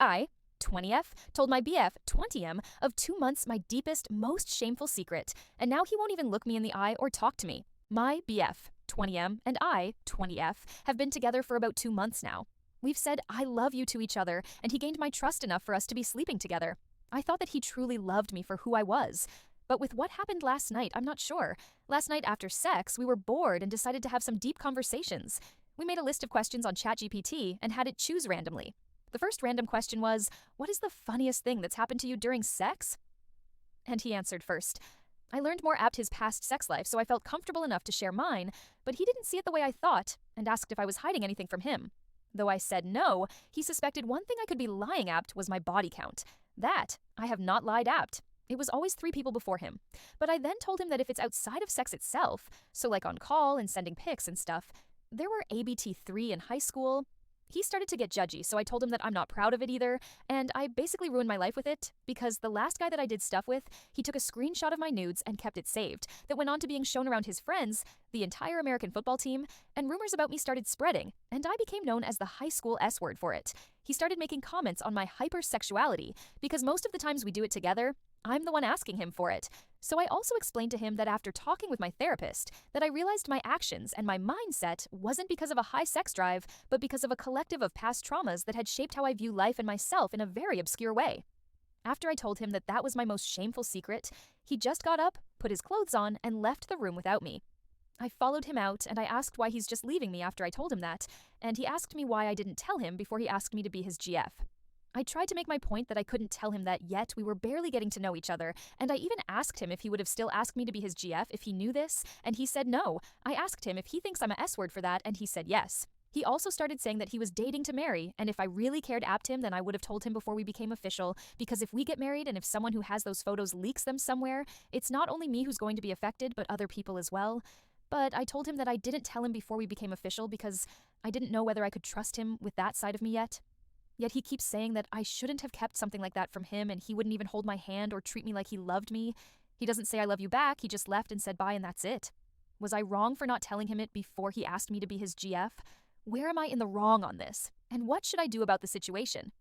I, 20F, told my BF, 20M, of 2 months my deepest, most shameful secret, and now he won't even look me in the eye or talk to me. My BF, 20M, and I, 20F, have been together for about 2 months now. We've said I love you to each other, and he gained my trust enough for us to be sleeping together. I thought that he truly loved me for who I was. But with what happened last night, I'm not sure. Last night after sex, we were bored and decided to have some deep conversations. We made a list of questions on ChatGPT and had it choose randomly. The first random question was, "What is the funniest thing that's happened to you during sex?" And he answered first. I learned more about his past sex life, so I felt comfortable enough to share mine, but he didn't see it the way I thought and asked if I was hiding anything from him. Though I said no, he suspected one thing I could be lying at was my body count. That I have not lied at. It was always 3 people before him. But I then told him that if it's outside of sex itself, so like on call and sending pics and stuff, there were ABT3 in high school. He started to get judgy, so I told him that I'm not proud of it either, and I basically ruined my life with it, because the last guy that I did stuff with, he took a screenshot of my nudes and kept it saved, that went on to being shown around his friends, the entire American football team, and rumors about me started spreading, and I became known as the high school S-word for it. He started making comments on my hypersexuality, because most of the times we do it together, I'm the one asking him for it. So I also explained to him that after talking with my therapist, that I realized my actions and my mindset wasn't because of a high sex drive, but because of a collective of past traumas that had shaped how I view life and myself in a very obscure way. After I told him that that was my most shameful secret, he just got up, put his clothes on, and left the room without me. I followed him out, and I asked why he's just leaving me after I told him that, and he asked me why I didn't tell him before he asked me to be his GF. I tried to make my point that I couldn't tell him that yet we were barely getting to know each other, and I even asked him if he would have still asked me to be his GF if he knew this, and he said no. I asked him if he thinks I'm a S-word for that, and he said yes. He also started saying that he was dating to marry, and if I really cared apt him, then I would have told him before we became official, because if we get married and if someone who has those photos leaks them somewhere, it's not only me who's going to be affected, but other people as well. But I told him that I didn't tell him before we became official because I didn't know whether I could trust him with that side of me yet. Yet he keeps saying that I shouldn't have kept something like that from him, and he wouldn't even hold my hand or treat me like he loved me. He doesn't say I love you back, he just left and said bye and that's it. Was I wrong for not telling him it before he asked me to be his GF? Where am I in the wrong on this? And what should I do about the situation?